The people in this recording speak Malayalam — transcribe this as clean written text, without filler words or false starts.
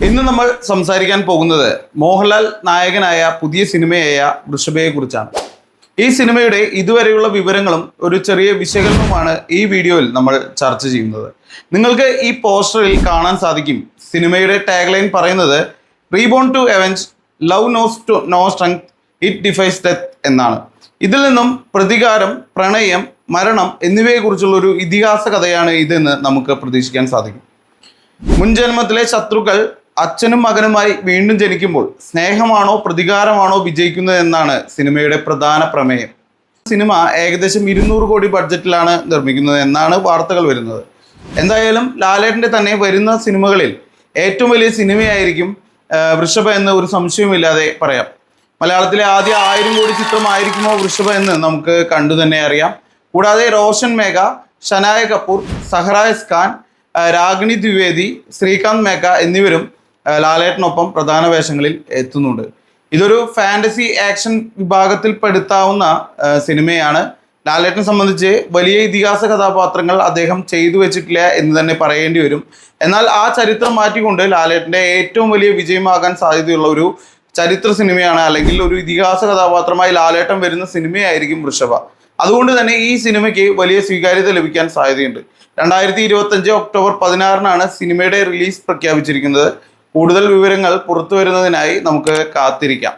ഇന്ന് നമ്മൾ സംസാരിക്കാൻ പോകുന്നത് മോഹൻലാൽ നായകനായ പുതിയ സിനിമയായ വൃഷഭയെ കുറിച്ചാണ്. ഈ സിനിമയുടെ ഇതുവരെയുള്ള വിവരങ്ങളും ഒരു ചെറിയ വിശകലനവുമാണ് ഈ വീഡിയോയിൽ നമ്മൾ ചർച്ച ചെയ്യുന്നത്. നിങ്ങൾക്ക് ഈ പോസ്റ്ററിൽ കാണാൻ സാധിക്കും, സിനിമയുടെ ടാഗ്ലൈൻ പറയുന്നത് reborn to avenge, love knows no strength, it defies death എന്നാണ്. ഇതിൽ നിന്നും പ്രതികാരം, പ്രണയം, മരണം എന്നിവയെക്കുറിച്ചുള്ള ഒരു ഇതിഹാസ കഥയാണ് ഇതെന്ന് നമുക്ക് പ്രതീക്ഷിക്കാൻ സാധിക്കും. മുൻജന്മത്തിലെ ശത്രുക്കൾ അച്ഛനും മകനുമായി വീണ്ടും ജനിക്കുമ്പോൾ സ്നേഹമാണോ പ്രതികാരമാണോ വിജയിക്കുന്നത് എന്നാണ് സിനിമയുടെ പ്രധാന പ്രമേയം. സിനിമ ഏകദേശം 200 കോടി ബഡ്ജറ്റിലാണ് നിർമ്മിക്കുന്നത് എന്നാണ് വാർത്തകൾ വരുന്നത്. എന്തായാലും ലാലേട്ടൻ്റെ തന്നെ വരുന്ന സിനിമകളിൽ ഏറ്റവും വലിയ സിനിമയായിരിക്കും വൃഷഭ എന്ന് ഒരു സംശയവുമില്ലാതെ പറയാം. മലയാളത്തിലെ ആദ്യ 1000 കോടി ചിത്രമായിരിക്കുമോ വൃഷഭ എന്ന് നമുക്ക് കണ്ടു തന്നെ അറിയാം. കൂടാതെ റോഷൻ മേഘ, ഷനായ കപൂർ, സഹറാസ് ഖാൻ, രാഗിണി ദ്വിവേദി, ശ്രീകാന്ത് മേക്ക എന്നിവരും ലാലേട്ടനൊപ്പം പ്രധാന വേഷങ്ങളിൽ എത്തുന്നുണ്ട്. ഇതൊരു ഫാന്റസി ആക്ഷൻ വിഭാഗത്തിൽ പെടുത്താവുന്ന സിനിമയാണ്. ലാലേട്ടനെ സംബന്ധിച്ച് വലിയ ഇതിഹാസ കഥാപാത്രങ്ങൾ അദ്ദേഹം ചെയ്തു വെച്ചിട്ടില്ല എന്ന് തന്നെ പറയേണ്ടി വരും. എന്നാൽ ആ ചരിത്രം മാറ്റിക്കൊണ്ട് ലാലേട്ടൻ്റെ ഏറ്റവും വലിയ വിജയമാകാൻ സാധ്യതയുള്ള ഒരു ചരിത്ര സിനിമയാണ്, അല്ലെങ്കിൽ ഒരു ഇതിഹാസ കഥാപാത്രമായി ലാലേട്ടൻ വരുന്ന സിനിമയായിരിക്കും വൃഷഭ. അതുകൊണ്ട് തന്നെ ഈ സിനിമയ്ക്ക് വലിയ സ്വീകാര്യത ലഭിക്കാൻ സാധ്യതയുണ്ട്. 2025 ഒക്ടോബർ 16 സിനിമയുടെ റിലീസ് പ്രഖ്യാപിച്ചിരിക്കുന്നത്. കൂടുതൽ വിവരങ്ങൾ പുറത്തു വരുന്നതിനായി നമുക്ക് കാത്തിരിക്കാം.